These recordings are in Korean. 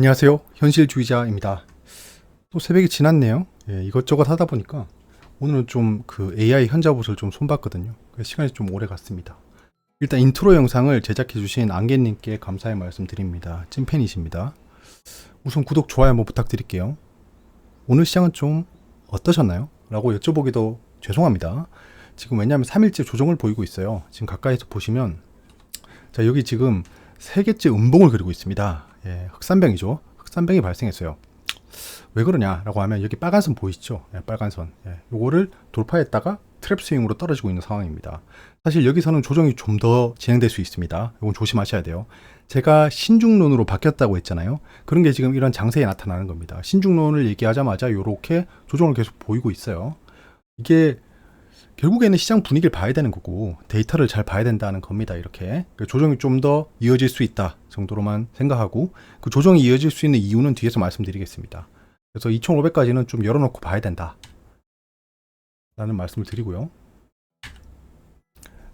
안녕하세요. 현실주의자입니다. 또 새벽이 지났네요. 이것저것 하다 보니까 오늘은 좀 그 AI 현자봇을 좀 손봤거든요. 그래서 시간이 좀 오래 갔습니다. 일단 인트로 영상을 제작해주신 안개님께 감사의 말씀 드립니다. 찐팬이십니다. 우선 구독, 좋아요 한번 부탁드릴게요. 오늘 시장은 좀 어떠셨나요? 라고 여쭤보기도 죄송합니다. 지금 왜냐하면 3일째 조정을 보이고 있어요. 지금 가까이서 보시면 자, 여기 지금 3개째 음봉을 그리고 있습니다. 흑산병이죠. 흑산병이 발생했어요. 왜 그러냐라고 하면 여기 빨간 선 보이시죠? 빨간 선. 요거를 돌파했다가 트랩 스윙으로 떨어지고 있는 상황입니다. 사실 여기서는 조정이 좀 더 진행될 수 있습니다. 이건 조심하셔야 돼요. 제가 신중론으로 바뀌었다고 했잖아요. 그런 게 지금 이런 장세에 나타나는 겁니다. 신중론을 얘기하자마자 이렇게 조정을 계속 보이고 있어요. 이게 결국에는 시장 분위기를 봐야 되는 거고 데이터를 잘 봐야 된다는 겁니다. 이렇게 조정이 좀 더 이어질 수 있다 정도로만 생각하고 그 조정이 이어질 수 있는 이유는 뒤에서 말씀드리겠습니다. 그래서 2500까지는 좀 열어놓고 봐야 된다 라는 말씀을 드리고요.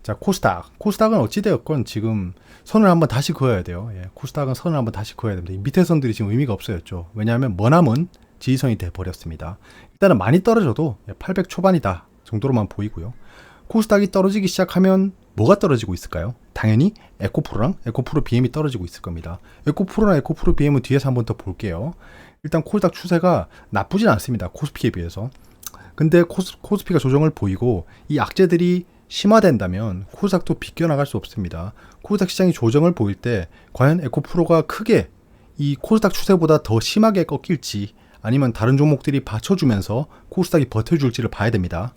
자, 코스닥은 어찌되었건 지금 선을 한번 다시 그어야 돼요. 코스닥은 선을 한번 다시 그어야 됩니다. 이 밑에 선들이 지금 의미가 없어졌죠. 왜냐하면 머나먼 지지선이 돼버렸습니다. 일단은 많이 떨어져도 800 초반이다 정도로만 보이고요. 코스닥이 떨어지기 시작하면 뭐가 떨어지고 있을까요? 당연히 에코프로랑 에코프로 BM이 떨어지고 있을 겁니다. 에코프로랑 에코프로 BM은 뒤에서 한번 더 볼게요. 일단 코스닥 추세가 나쁘진 않습니다. 코스피에 비해서. 근데 코스피가 조정을 보이고 이 악재들이 심화된다면 코스닥도 비껴나갈 수 없습니다. 코스닥 시장이 조정을 보일 때 과연 에코프로가 크게 이 코스닥 추세보다 더 심하게 꺾일지 아니면 다른 종목들이 받쳐주면서 코스닥이 버텨줄지를 봐야 됩니다.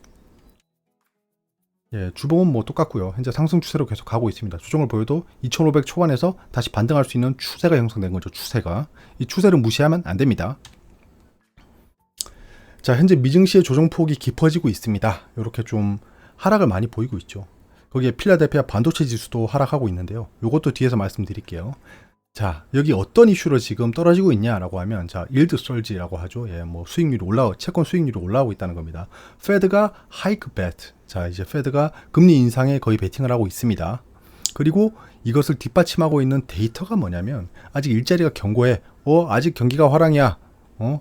주봉은 뭐 똑같고요. 현재 상승 추세로 계속 가고 있습니다. 조정을 보여도 2500 초반에서 다시 반등할 수 있는 추세가 형성된 거죠. 추세가. 이 추세를 무시하면 안 됩니다. 자, 현재 미증시의 조정폭이 깊어지고 있습니다. 이렇게 좀 하락을 많이 보이고 있죠. 거기에 필라델피아 반도체 지수도 하락하고 있는데요. 이것도 뒤에서 말씀드릴게요. 자, 여기 어떤 이슈로 지금 떨어지고 있냐라고 하면, 자, 일드 설지라고 하죠. 뭐 수익률이 채권 수익률이 올라오고 있다는 겁니다. 페드가 하이크 베트. 자, 이제 페드가 금리 인상에 거의 베팅을 하고 있습니다. 그리고 이것을 뒷받침하고 있는 데이터가 뭐냐면, 아직 일자리가 견고해. 아직 경기가 화랑이야.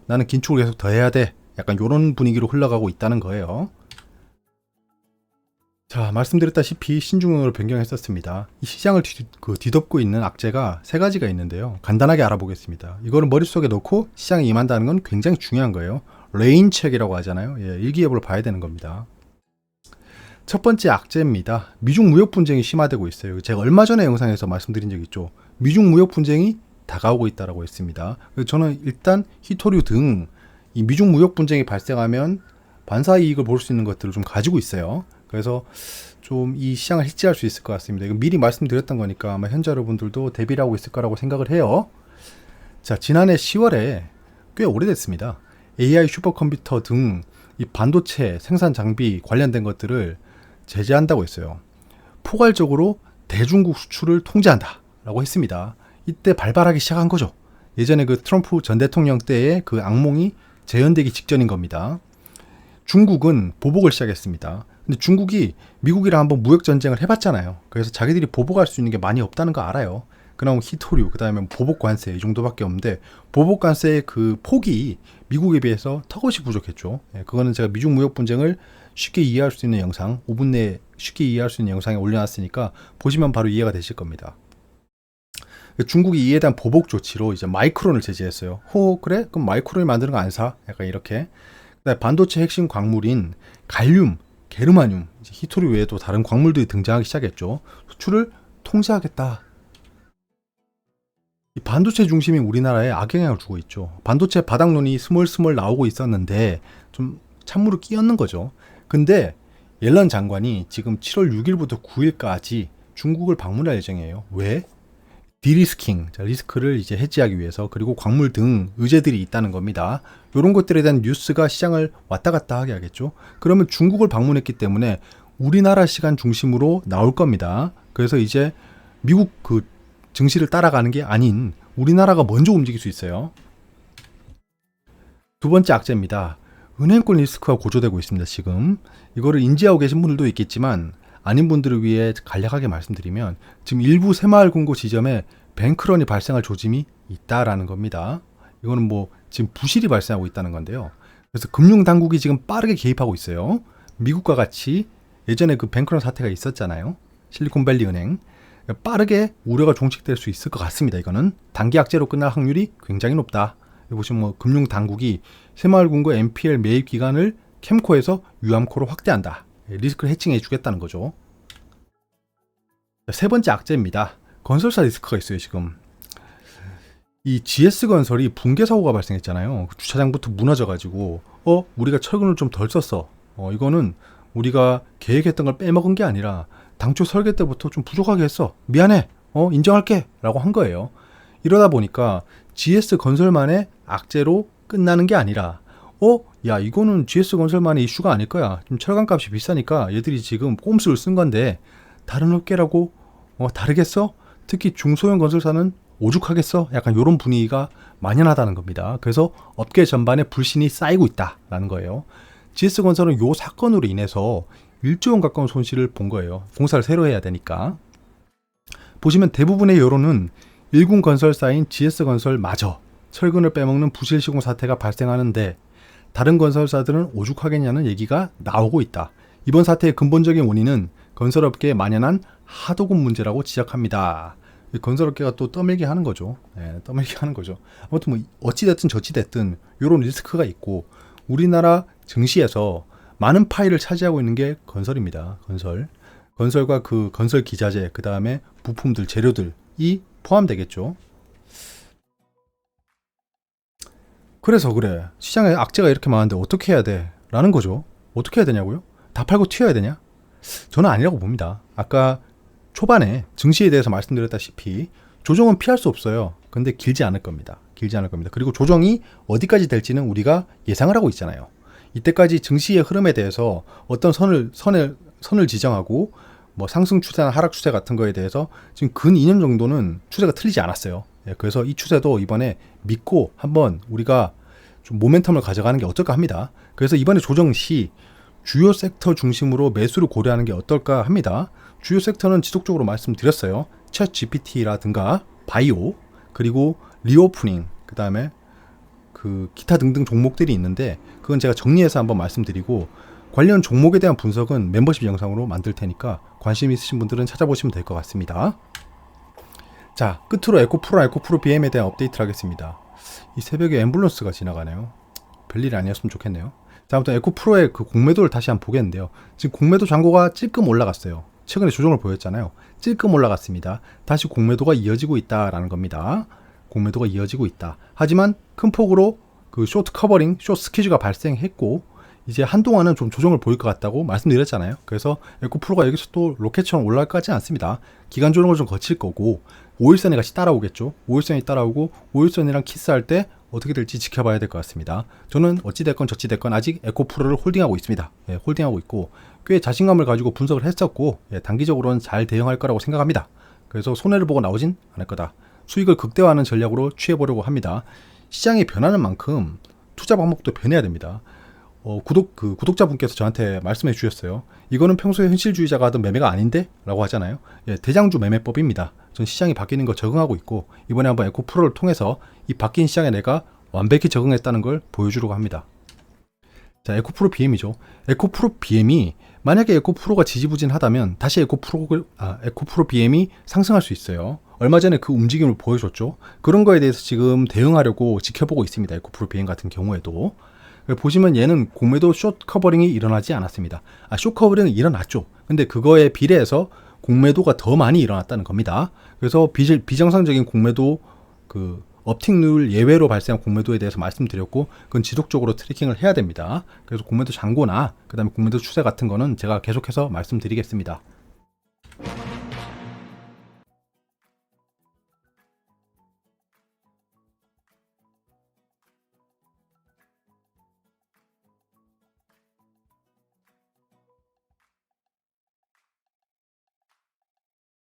나는 긴축을 계속 더 해야 돼. 약간 이런 분위기로 흘러가고 있다는 거예요. 자, 말씀드렸다시피 신중론으로 변경했었습니다. 이 시장을 뒤덮고 있는 악재가 3가지가 있는데요. 간단하게 알아보겠습니다. 이거를 머릿속에 넣고 시장에 임한다는 건 굉장히 중요한 거예요. 레인책이라고 하잖아요. 일기예보를 봐야 되는 겁니다. 첫 번째 악재입니다. 미중 무역 분쟁이 심화되고 있어요. 제가 얼마 전에 영상에서 말씀드린 적 있죠. 미중 무역 분쟁이 다가오고 있다고 했습니다. 그래서 저는 일단 히토류 등 이 미중 무역 분쟁이 발생하면 반사 이익을 볼 수 있는 것들을 좀 가지고 있어요. 그래서 좀 이 시장을 해지할 수 있을 것 같습니다. 이거 미리 말씀드렸던 거니까 아마 현재 여러분들도 대비를 하고 있을 거라고 생각을 해요. 자, 지난해 10월에 꽤 오래됐습니다. AI 슈퍼컴퓨터 등 이 반도체 생산 장비 관련된 것들을 제재한다고 했어요. 포괄적으로 대중국 수출을 통제한다 라고 했습니다. 이때 발발하기 시작한 거죠. 예전에 그 트럼프 전 대통령 때의 그 악몽이 재현되기 직전인 겁니다. 중국은 보복을 시작했습니다. 근데 중국이 미국이랑 한번 무역 전쟁을 해봤잖아요. 그래서 자기들이 보복할 수 있는 게 많이 없다는 거 알아요. 그럼 히토류, 그 다음에 보복 관세 이 정도밖에 없는데 보복 관세의 그 폭이 미국에 비해서 턱없이 부족했죠. 그거는 제가 미중 무역 분쟁을 쉽게 이해할 수 있는 영상, 5분 내에 쉽게 이해할 수 있는 영상에 올려놨으니까 보시면 바로 이해가 되실 겁니다. 중국이 이에 대한 보복 조치로 이제 마이크론을 제재했어요. 그래? 그럼 마이크론이 만드는 거 안 사? 약간 이렇게. 반도체 핵심 광물인 갈륨, 게르마늄, 히토류 외에도 다른 광물들이 등장하기 시작했죠. 수출을 통제하겠다. 이 반도체 중심인 우리나라에 악영향을 주고 있죠. 반도체 바닥론이 스멀스멀 나오고 있었는데 좀 찬물을 끼얹는 거죠. 근데 옐런 장관이 지금 7월 6일부터 9일까지 중국을 방문할 예정이에요. 왜? 디리스킹, 리스크를 이제 해지하기 위해서, 그리고 광물 등 의제들이 있다는 겁니다. 이런 것들에 대한 뉴스가 시장을 왔다 갔다 하게 하겠죠. 그러면 중국을 방문했기 때문에 우리나라 시간 중심으로 나올 겁니다. 그래서 이제 미국 그 증시를 따라가는 게 아닌 우리나라가 먼저 움직일 수 있어요. 두 번째 악재입니다. 은행권 리스크가 고조되고 있습니다. 지금 이거를 인지하고 계신 분들도 있겠지만 아닌 분들을 위해 간략하게 말씀드리면 지금 일부 새마을 금고 지점에 뱅크런이 발생할 조짐이 있다라는 겁니다. 이거는 뭐 지금 부실이 발생하고 있다는 건데요. 그래서 금융 당국이 지금 빠르게 개입하고 있어요. 미국과 같이 예전에 그 뱅크런 사태가 있었잖아요. 실리콘밸리 은행. 빠르게 우려가 종식될 수 있을 것 같습니다. 이거는 단기 악재로 끝날 확률이 굉장히 높다. 여기 보시면 뭐 금융 당국이 새마을금고 NPL 매입 기간을 캠코에서 유암코로 확대한다. 리스크를 해칭해 주겠다는 거죠. 세 번째 악재입니다. 건설사 리스크가 있어요. 지금 이 GS건설이 붕괴 사고가 발생했잖아요. 주차장부터 무너져가지고 우리가 철근을 좀 덜 썼어. 이거는 우리가 계획했던 걸 빼먹은 게 아니라 당초 설계 때부터 좀 부족하게 했어. 미안해. 인정할게. 라고 한 거예요. 이러다 보니까 GS건설만의 악재로 끝나는 게 아니라 야 이거는 GS건설만의 이슈가 아닐 거야. 좀 철강값이 비싸니까 얘들이 지금 꼼수를 쓴 건데 다른 업계라고 다르겠어? 특히 중소형 건설사는 오죽하겠어? 약간 이런 분위기가 만연하다는 겁니다. 그래서 업계 전반에 불신이 쌓이고 있다라는 거예요. GS건설은 이 사건으로 인해서 1조 원 가까운 손실을 본 거예요. 공사를 새로 해야 되니까. 보시면 대부분의 여론은 일군 건설사인 GS건설마저 철근을 빼먹는 부실 시공 사태가 발생하는데 다른 건설사들은 오죽하겠냐는 얘기가 나오고 있다. 이번 사태의 근본적인 원인은 건설업계에 만연한 하도급 문제라고 지적합니다. 건설업계가 또 떠밀게 하는 거죠. 떠밀게 하는 거죠. 아무튼 뭐 어찌됐든 저찌됐든 이런 리스크가 있고 우리나라 증시에서 많은 파일을 차지하고 있는 게 건설입니다. 건설과 그 건설 기자재, 그 다음에 부품들, 재료들이 포함되겠죠. 그래서 그래. 시장에 악재가 이렇게 많은데 어떻게 해야 돼? 라는 거죠. 어떻게 해야 되냐고요? 다 팔고 튀어야 되냐? 저는 아니라고 봅니다. 아까 초반에 증시에 대해서 말씀드렸다시피 조정은 피할 수 없어요. 근데 길지 않을 겁니다. 그리고 조정이 어디까지 될지는 우리가 예상을 하고 있잖아요. 이때까지 증시의 흐름에 대해서 어떤 선을 지정하고 뭐 상승 추세나 하락 추세 같은 거에 대해서 지금 근 2년 정도는 추세가 틀리지 않았어요. 그래서 이 추세도 이번에 믿고 한번 우리가 좀 모멘텀을 가져가는 게 어떨까 합니다. 그래서 이번에 조정 시 주요 섹터 중심으로 매수를 고려하는 게 어떨까 합니다. 주요 섹터는 지속적으로 말씀드렸어요. 챗 GPT라든가 바이오, 그리고 리오프닝, 그 다음에 그 기타 등등 종목들이 있는데 그건 제가 정리해서 한번 말씀드리고 관련 종목에 대한 분석은 멤버십 영상으로 만들 테니까 관심 있으신 분들은 찾아보시면 될 것 같습니다. 자, 끝으로 에코프로 BM에 대한 업데이트를 하겠습니다. 이 새벽에 앰뷸런스가 지나가네요. 별일이 아니었으면 좋겠네요. 자, 아무튼 에코프로의 그 공매도를 다시 한번 보겠는데요. 지금 공매도 잔고가 찔끔 올라갔어요. 최근에 조정을 보였잖아요. 찔끔 올라갔습니다. 다시 공매도가 이어지고 있다라는 겁니다. 공매도가 이어지고 있다. 하지만 큰 폭으로 그 쇼트 커버링, 쇼트 스퀴즈가 발생했고 이제 한동안은 좀 조정을 보일 것 같다고 말씀드렸잖아요. 그래서 에코프로가 여기서 또 로켓처럼 올라갈 것 같지는 않습니다. 기간 조정을 좀 거칠 거고 5일선이 같이 따라오겠죠. 5일선이 따라오고 5일선이랑 키스할 때 어떻게 될지 지켜봐야 될 것 같습니다. 저는 어찌됐건 저찌됐건 아직 에코프로를 홀딩하고 있습니다. 홀딩하고 있고 꽤 자신감을 가지고 분석을 했었고 단기적으로는 잘 대응할 거라고 생각합니다. 그래서 손해를 보고 나오진 않을 거다. 수익을 극대화하는 전략으로 취해보려고 합니다. 시장이 변하는 만큼 투자 방법도 변해야 됩니다. 구독자분께서 저한테 말씀해 주셨어요. 이거는 평소에 현실주의자가 하던 매매가 아닌데? 라고 하잖아요. 대장주 매매법입니다. 전 시장이 바뀌는 거 적응하고 있고 이번에 한번 에코프로를 통해서 이 바뀐 시장에 내가 완벽히 적응했다는 걸 보여주려고 합니다. 자, 에코프로 BM이죠. 에코프로 BM이 만약에 에코프로가 지지부진하다면 다시 에코프로 BM이 상승할 수 있어요. 얼마 전에 그 움직임을 보여줬죠. 그런 거에 대해서 지금 대응하려고 지켜보고 있습니다. 에코프로 BM 같은 경우에도. 보시면 얘는 공매도 숏 커버링이 일어나지 않았습니다. 숏 커버링은 일어났죠. 근데 그거에 비례해서 공매도가 더 많이 일어났다는 겁니다. 그래서 비정상적인 공매도 그 업틱률 예외로 발생한 공매도에 대해서 말씀드렸고 그건 지속적으로 트래킹을 해야 됩니다. 그래서 공매도 잔고나 그 다음에 공매도 추세 같은 거는 제가 계속해서 말씀드리겠습니다.